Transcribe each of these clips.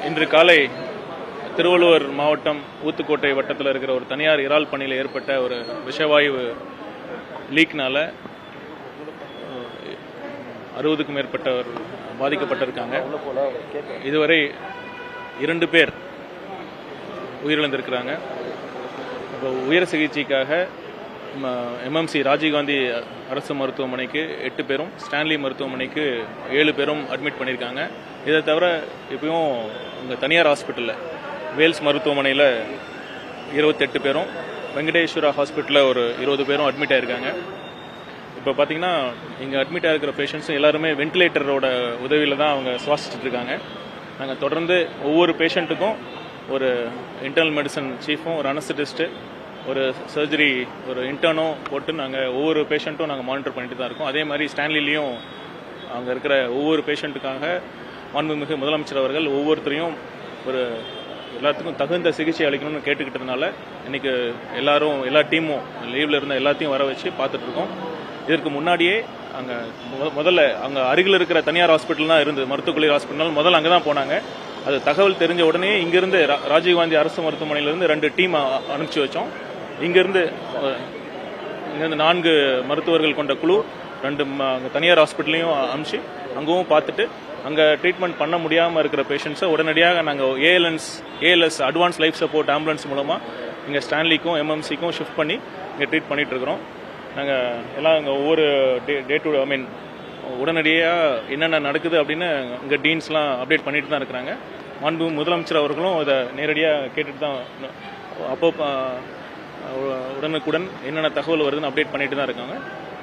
இன்று காலை திருவள்ளூர் மாவட்டம் ஊத்துக்கோட்டை வட்டத்தில் இருக்கிற ஒரு தனியார் இறால் பண்ணையில் ஏற்பட்ட ஒரு விஷவாயு லீக்னால 60க்கும் மேற்பட்டவர் பாதிக்கப்பட்டிருக்காங்க. இதுவரை 2 பேர் உயிரிழந்திருக்கிறாங்க. உயர் சிகிச்சைக்காக எம்எம்சி ராஜீவ்காந்தி அரசு மருத்துவமனைக்கு 8 பேரும், ஸ்டான்லி மருத்துவமனைக்கு 7 பேரும் அட்மிட் பண்ணியிருக்காங்க. இதை தவிர இப்பயும் இங்கே தனியார் ஹாஸ்பிட்டலில் வேல்ஸ் மருத்துவமனையில் 28 பேரும், வெங்கடேஸ்வரா ஹாஸ்பிட்டலில் ஒரு 20 பேரும் அட்மிட் ஆகிருக்காங்க. இப்போ பார்த்தீங்கன்னா இங்கே அட்மிட் ஆகிருக்கிற பேஷண்ட்ஸும் எல்லாருமே வென்டிலேட்டரோட உதவியில் தான் அவங்க சுவாசிச்சுட்டு இருக்காங்க. நாங்கள் தொடர்ந்து ஒவ்வொரு பேஷண்ட்டுக்கும் ஒரு இன்டர்னல் மெடிசன் சீஃபும், ஒரு அனஸ்தட்டிஸ்ட்டு, ஒரு சர்ஜரி, ஒரு இன்டர்னும் போட்டு நாங்கள் ஒவ்வொரு பேஷண்ட்டும் நாங்கள் மானிட்டர் பண்ணிட்டு தான் இருக்கோம். அதே மாதிரி ஸ்டான்லிலையும் அங்கே இருக்கிற ஒவ்வொரு பேஷண்ட்டுக்காக மாண்புமிகு முதலமைச்சர் அவர்கள் ஒவ்வொருத்தரையும் ஒரு எல்லாத்துக்கும் தகுந்த சிகிச்சை அளிக்கணும்னு கேட்டுக்கிட்டதுனால இன்னைக்கு எல்லா டீமும் லீவில் இருந்த எல்லாத்தையும் வர வச்சு பார்த்துட்டு இருக்கோம். இதற்கு முன்னாடியே அங்கே முதல்ல அங்கே அருகில் இருக்கிற தனியார் ஹாஸ்பிட்டல் தான் இருந்தது, மருத்துவக் கல்லூரி ஹாஸ்பிட்டல். முதல்ல அங்கே தான் போனாங்க. அது தகவல் தெரிஞ்ச உடனே இங்கிருந்து ராஜீவ்காந்தி அரசு மருத்துவமனையிலிருந்து 2 டீம் அனுப்பிச்சு வச்சோம். இங்கிருந்து 4 மருத்துவர்கள் கொண்ட குழு 2 தனியார் ஹாஸ்பிட்டலையும் அனுப்பிச்சு அங்கவும் பார்த்துட்டு அங்கே ட்ரீட்மெண்ட் பண்ண முடியாமல் இருக்கிற பேஷண்ட்ஸை உடனடியாக நாங்கள் ALS advance life support ambulance மூலமாக இங்கே ஸ்டான்லிக்கும் எம்எம்சிக்கும் ஷிஃப்ட் பண்ணி இங்கே ட்ரீட் பண்ணிட்டு இருக்கிறோம். நாங்கள் எல்லாம் இங்கே ஒவ்வொரு டே டு உடனடியாக என்னென்ன நடக்குது அப்படின்னு இங்கே டீன்ஸ்லாம் அப்டேட் பண்ணிட்டு தான் இருக்கிறாங்க. மாண்பு முதலமைச்சர் அவர்களும் இதை நேரடியாக கேட்டுட்டு தான் அப்போ உடனுக்குடன் என்னென்ன தகவல் வருதுன்னு அப்டேட் பண்ணிட்டு தான் இருக்காங்க.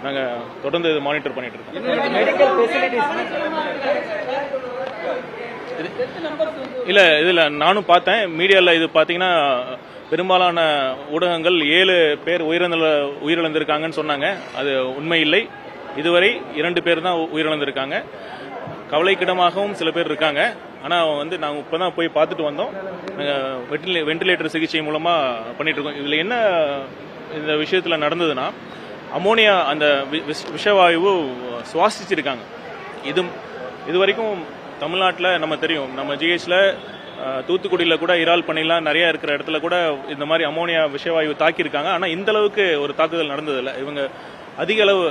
நாங்கள் தொடர்ந்து இதை மானிட்டர் பண்ணிட்டு இருக்கோம். இல்லை, இதில் நானும் பார்த்தேன் மீடியாவில். இது பார்த்தீங்கன்னா பெரும்பாலான ஊடகங்கள் 7 பேர் உயிரிழந்திருக்காங்கன்னு சொன்னாங்க. அது உண்மை இல்லை. இதுவரை 2 பேர் தான் உயிரிழந்திருக்காங்க. கவலைக்கிடமாகவும் சில பேர் இருக்காங்க. ஆனால் நாங்கள் இப்போ தான் போய் பார்த்துட்டு வந்தோம். நாங்கள் வென்டிலேட்டர் சிகிச்சை மூலமாக பண்ணிட்டு இருக்கோம். இதில் என்ன இந்த விஷயத்தில் நடந்ததுன்னா, அமோனியா அந்த விஷவாயு சுவாசிச்சிருக்காங்க. இது வரைக்கும் தமிழ்நாட்டில் நம்ம தெரியும், நம்ம ஜிஹெச்சில் தூத்துக்குடியில் கூட இறால் பண்ணைலாம் நிறைய இருக்கிற இடத்துல கூட இந்த மாதிரி அமோனியா விஷவாயு தாக்கியிருக்காங்க. ஆனால் இந்த அளவுக்கு ஒரு தாக்குதல் நடந்ததில்லை. இவங்க அதிக அளவு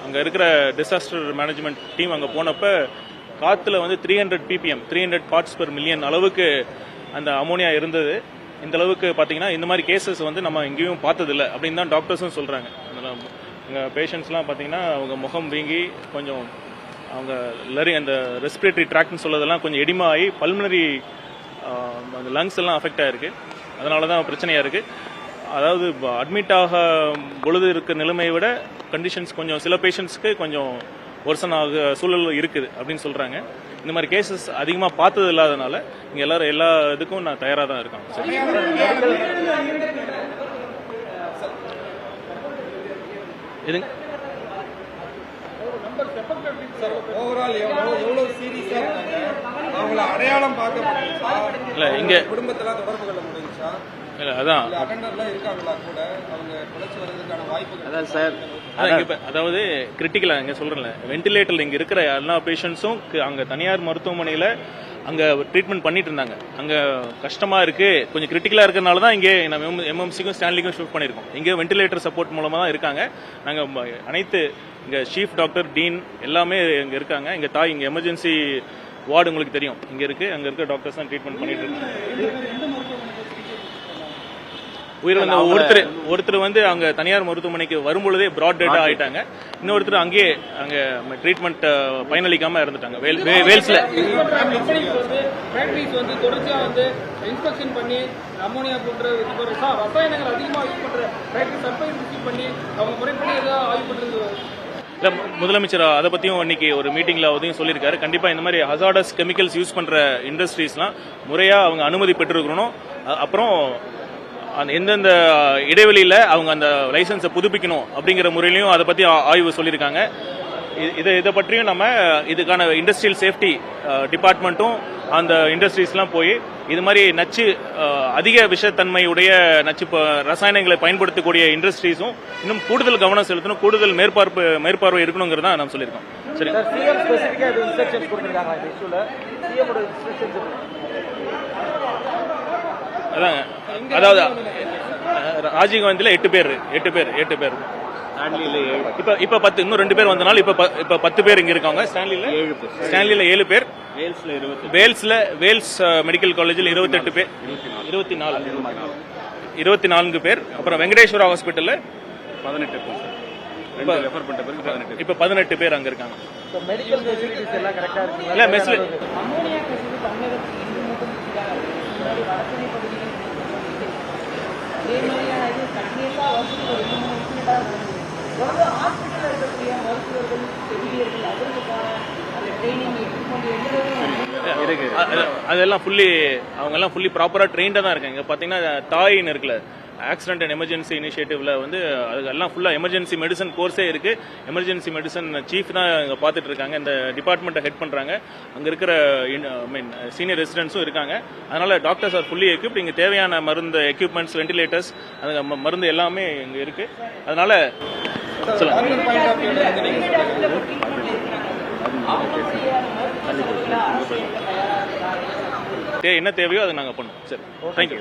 அங்கே இருக்கிற டிசாஸ்டர் மேனேஜ்மெண்ட் டீம் அங்கே போனப்ப காற்றுல 300 ppm 300 பார்ட்ஸ் பெர் மில்லியன் அளவுக்கு அந்த அமோனியா இருந்தது. இந்த அளவுக்கு பார்த்தீங்கன்னா இந்த மாதிரி கேசஸ் நம்ம எங்கேயும் பார்த்ததில்லை அப்படின்னு தான் டாக்டர்ஸும் சொல்கிறாங்க. எங்கள் பேஷண்ட்ஸ்லாம் பார்த்தீங்கன்னா அவங்க முகம் வீங்கி கொஞ்சம் அவங்க அந்த ரெஸ்பிரேட்டரி ட்ராக்ட்னு சொல்லதெல்லாம் கொஞ்சம் எடிமா ஆகி பல்மனரி அந்த லங்ஸ் எல்லாம் அஃபெக்ட் ஆகிருக்கு. அதனால தான் பிரச்சனையாக இருக்குது. அதாவது அட்மிட் ஆக பொழுது இருக்கிற நிலைமையை விட கண்டிஷன்ஸ் கொஞ்சம் சில பேஷண்ட்ஸ்க்கு கொஞ்சம் ஒர்சன் ஆக சூழல் இருக்குது அப்படின்னு சொல்கிறாங்க. இந்த மாதிரி கேசஸ் அதிகமாக பார்த்தது இல்லாதனால இங்கே எல்லாரும் எல்லா இதுக்கும் நான் தயாராக தான் இருக்கேன். சரி, இதுங்க இல்லை இங்கே அதாவது கிரிட்டிக்கலா இங்க சொல்றேன்ல, வென்டிலேட்டர்ல இங்க இருக்கிற எல்லா பேஷண்ட்ஸும் அங்க தனியார் மருத்துவமனையில அங்க ட்ரீட்மெண்ட் பண்ணிட்டு இருந்தாங்க. அங்க கஷ்டமா இருக்கு, கொஞ்சம் கிரிட்டிக்கலா இருக்கிறதுனால தான் இங்கே நம்ம எம்எம்சிக்கும் ஸ்டான்லிக்கும் ஷிஃப்ட் பண்ணிருக்கோம். இங்க வென்டிலேட்டர் சப்போர்ட் மூலமா தான் இருக்காங்க. நாங்க அனைத்து இங்க சீஃப் டாக்டர், டீன் எல்லாமே இங்க இருக்காங்க. இங்க எமர்ஜென்சி வார்டு உங்களுக்கு தெரியும் இங்க இருக்கு. அங்க இருக்க டாக்டர்ஸ் தான் ட்ரீட்மெண்ட் பண்ணிட்டு இருக்காங்க. உயிரிழந்த ஒருத்தர் அங்க தனியார் மருத்துவமனைக்கு வரும்பொழுதே பிராட் டெட் ஆயிட்டாங்க. இன்னொருத்தர் அங்கே ட்ரீட்மெண்ட் பயனளிக்காம இறந்துட்டாங்க வேல்ஸ்ல. இல்ல, முதலமைச்சர் அதை பத்தியும் இன்னைக்கு ஒரு மீட்டிங்ல அதையும் சொல்லியிருக்காரு. கண்டிப்பா இந்த மாதிரி ஹசார்டஸ் கெமிக்கல்ஸ் யூஸ் பண்ற இண்டஸ்ட்ரீஸ்லாம் முறையா அவங்க அனுமதி பெற்றிருக்கணும். அப்புறம் எந்தெந்த இடைவெளியில அவங்க அந்த லைசன்ஸை புதுப்பிக்கணும் அப்படிங்கிற முறையிலையும் அதை பத்தி ஆய்வு சொல்லியிருக்காங்க. இதை பற்றியும் நம்ம இதுக்கான இண்டஸ்ட்ரியல் சேஃப்டி டிபார்ட்மெண்ட்டும் அந்த இண்டஸ்ட்ரீஸ்லாம் போய் இது மாதிரி அதிக விஷத்தன்மையுடைய ரசாயனங்களை பயன்படுத்தக்கூடிய இண்டஸ்ட்ரீஸும் இன்னும் கூடுதல் கவனம் செலுத்தணும், கூடுதல் மேற்பார்வை இருக்கணுங்கிறதா நாம் சொல்லியிருக்கோம். சரி. அதாங்க, அதாவது ராஜீவ்காந்தியில் 8 பேர் இப்ப 10 இன்னும் 2 பேர் வந்தனால இப்ப 10 பேர் இங்க இருக்காங்க. ஸ்டான்லியில 7 பேர், வேல்ஸ் மெடிக்கல் காலேஜில் 28 பேர், 24 பேர். அப்புறம் வெங்கடேஸ்வரா ஹாஸ்பிட்டல்ல 18 இப்ப 18 பேர் அங்க இருக்காங்க. இல்ல மெஸ்ல அதெல்லாம் அவங்க எல்லாம் ஃபுல்லி ப்ராப்பரா ட்ரெயின்டா தான் இருக்காங்க. பாத்தீங்கன்னா தாயின்னு இருக்குல்ல, ஆக்சிடென்ட் அண்ட் எமர்ஜென்சி இனிஷியேட்டிவ்ல வந்து அதெல்லாம் ஃபுல்லா எமர்ஜென்சி மெடிசன் கோர்ஸே இருக்கு. எமர்ஜென்சி மெடிசன் சீஃப் தான் இங்க பாத்துட்டு இருக்காங்க, இந்த டிபார்ட்மெண்ட்டை ஹெட் பண்றாங்க. அங்க இருக்கிற சீனியர் ரெசிடென்ட்ஸும் இருக்காங்க. அதனால டாக்டர்ஸ் ஆர் ஃபுல்லி எக்யூப்ட். இங்க தேவையான மருந்து, எக்யூப்மெண்ட்ஸ், வென்டிலேட்டர்ஸ், மருந்து எல்லாமே இங்க இருக்கு. அதனால என்ன தேவையோ அதை நாங்க பண்ணுவோம். சரி, தேங்க்யூ.